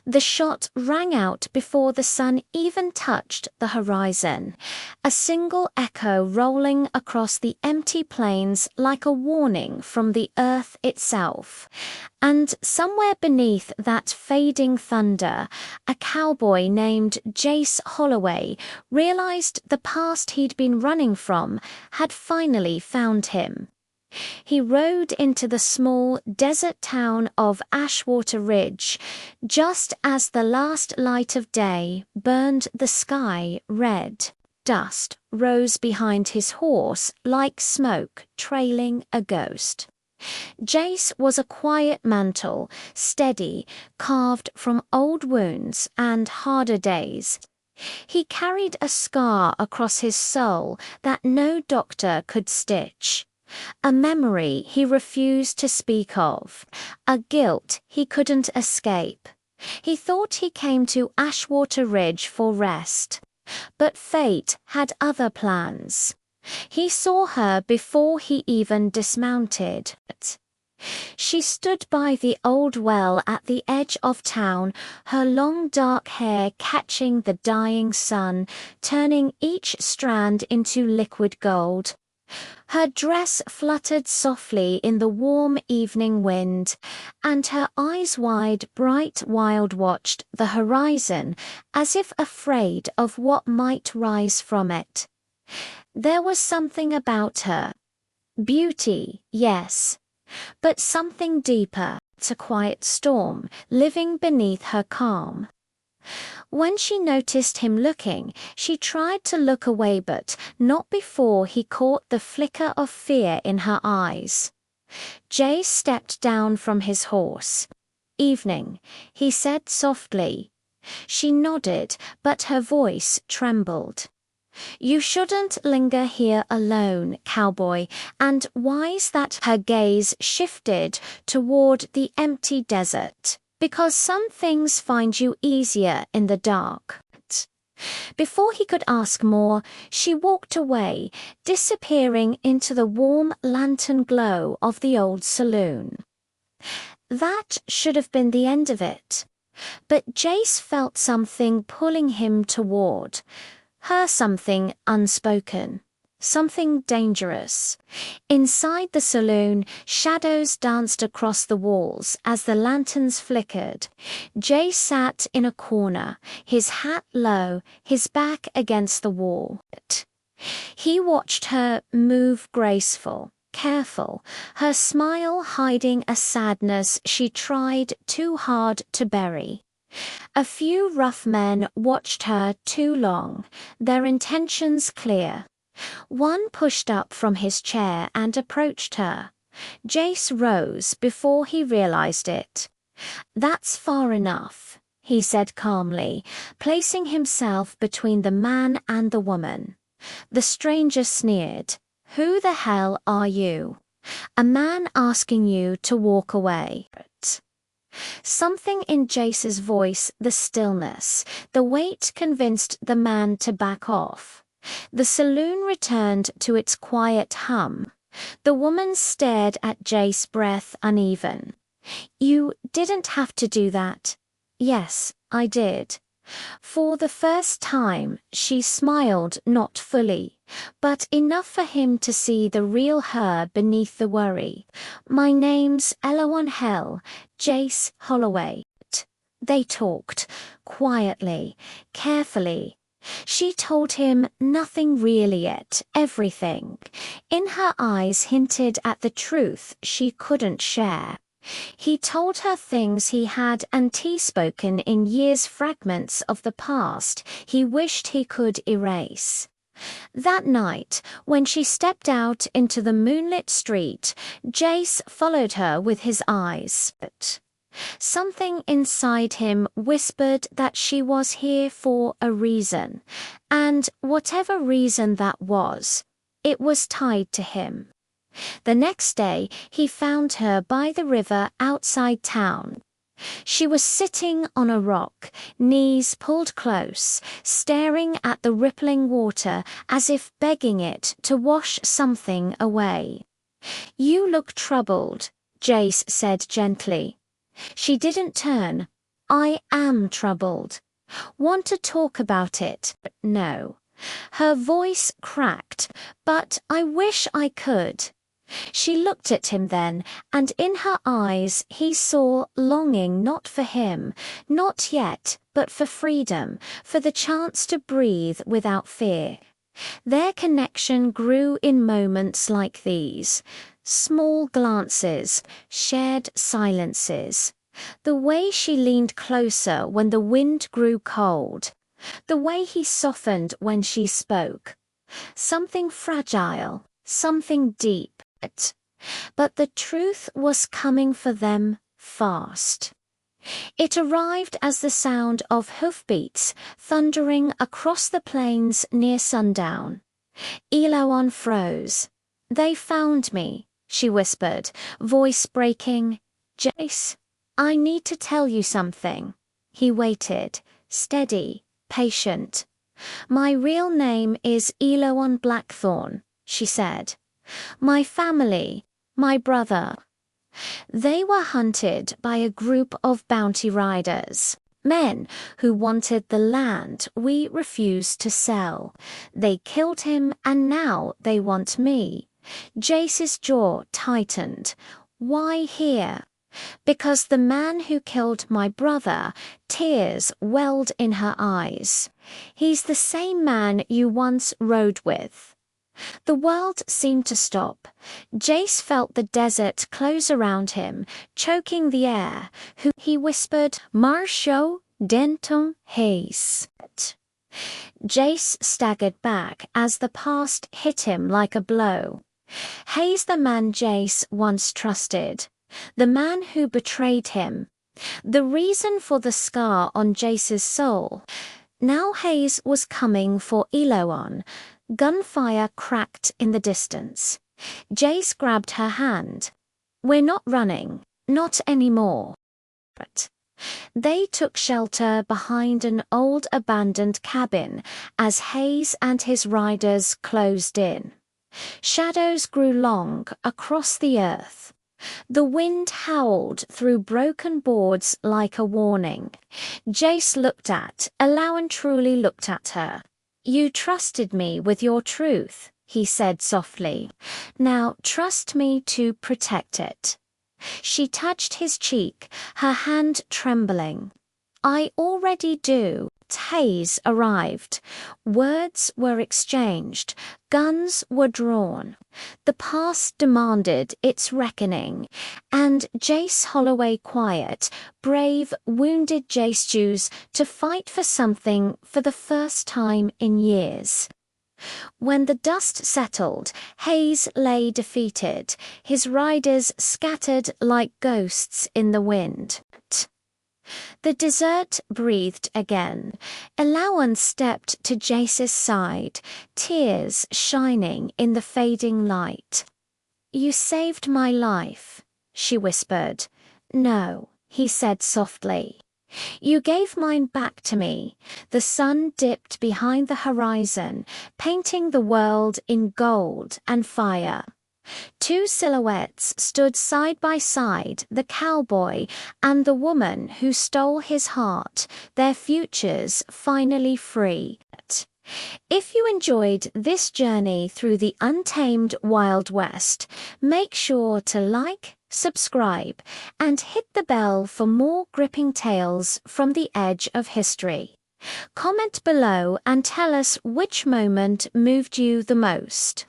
The shot rang out before the sun even touched the horizon, a single echo rolling across the empty plains like a warning from the earth itself. And somewhere beneath that fading thunder, a cowboy named Jace Holloway realized the past he'd been running from had finally found him. He rode into the small desert town of Ashwater Ridge just as the last light of day burned the sky red. Dust rose behind his horse like smoke trailing a ghost. Jace was a quiet mantle, steady, carved from old wounds and harder days. He carried a scar across his soul that no doctor could stitch. A memory he refused to speak of, a guilt he couldn't escape. He thought he came to Ashwater Ridge for rest, but fate had other plans. He saw her before he even dismounted. She stood by the old well at the edge of town, her long dark hair catching the dying sun, turning each strand into liquid gold. Her dress fluttered softly in the warm evening wind, and her eyes wide, bright, wild watched the horizon as if afraid of what might rise from it. There was something about her. Beauty, yes, but something deeper, a quiet storm living beneath her calm. When she noticed him looking, she tried to look away, but not before he caught the flicker of fear in her eyes. Jace stepped down from his horse. "Evening," he said softly. She nodded, but her voice trembled. "You shouldn't linger here alone, cowboy," and wise that her gaze shifted toward the empty desert. "Because some things find you easier in the dark." Before he could ask more, she walked away, disappearing into the warm lantern glow of the old saloon. That should have been the end of it. But Jace felt something pulling him toward her, something unspoken. Something dangerous. Inside the saloon, shadows danced across the walls as the lanterns flickered. Jay sat in a corner, his hat low, his back against the wall. He watched her move, graceful, careful, her smile hiding a sadness she tried too hard to bury. A few rough men watched her too long, their intentions clear. One pushed up from his chair and approached her. Jace rose before he realized it. "That's far enough," he said calmly, placing himself between the man and the woman. The stranger sneered. "Who the hell are you? A man asking you to walk away." Something in Jace's voice, the stillness, the weight, convinced the man to back off. The saloon returned to its quiet hum. The woman stared at Jace, breath uneven. "You didn't have to do that." "Yes, I did." For the first time, she smiled, not fully, but enough for him to see the real her beneath the worry. "My name's Elowan Hell, Jace Holloway." They talked, quietly, carefully. She told him nothing really yet, everything. In her eyes hinted at the truth she couldn't share. He told her things he had spoken in years, fragments of the past he wished he could erase. That night, when she stepped out into the moonlit street, Jace followed her with his eyes. But something inside him whispered that she was here for a reason, and whatever reason that was, it was tied to him. The next day, he found her by the river outside town. She was sitting on a rock, knees pulled close, staring at the rippling water as if begging it to wash something away. "You look troubled," Jace said gently. She didn't turn, I am troubled. Want to talk about it, but no. Her voice cracked, but I wish I could. She looked at him then, and in her eyes he saw longing not for him, not yet, but for freedom, for the chance to breathe without fear. Their connection grew in moments like these, small glances, shared silences. The way she leaned closer when the wind grew cold, the way he softened when she spoke. Something fragile, something deep. But the truth was coming for them fast. It arrived as the sound of hoofbeats thundering across the plains near sundown. Eloan froze. "They found me," she whispered, voice breaking. "Jace, I need to tell you something." He waited, steady, patient. "My real name is Eloan Blackthorn," she said. "My family, my brother. They were hunted by a group of bounty riders, men who wanted the land we refused to sell. They killed him and now they want me." Jace's jaw tightened. "Why here?" "Because the man who killed my brother," tears welled in her eyes. "He's the same man you once rode with." The world seemed to stop. Jace felt the desert close around him, choking the air. "Who?" he whispered. "Marshal Denton Hayes." Jace staggered back as the past hit him like a blow. Hayes, the man Jace once trusted. The man who betrayed him. The reason for the scar on Jace's soul. Now Hayes was coming for Eloan. Gunfire cracked in the distance. Jace grabbed her hand. "We're not running, not anymore." But they took shelter behind an old abandoned cabin as Hayes and his riders closed in. Shadows grew long across the earth. The wind howled through broken boards like a warning. Jace looked at, Eloan truly looked at her. "You trusted me with your truth," he said softly. "Now trust me to protect it." She touched his cheek, her hand trembling. "I already do." Hayes arrived. Words were exchanged. Guns were drawn. The past demanded its reckoning. And Jace Holloway quiet, brave, wounded Jace Jews to fight for something for the first time in years. When the dust settled, Hayes lay defeated, his riders scattered like ghosts in the wind. The desert breathed again. Eloan stepped to Jace's side, tears shining in the fading light. "You saved my life," she whispered. "No," he said softly. "You gave mine back to me." The sun dipped behind the horizon, painting the world in gold and fire. Two silhouettes stood side by side, the cowboy and the woman who stole his heart, their futures finally free. If you enjoyed this journey through the untamed Wild West, make sure to like, subscribe, and hit the bell for more gripping tales from the edge of history. Comment below and tell us which moment moved you the most.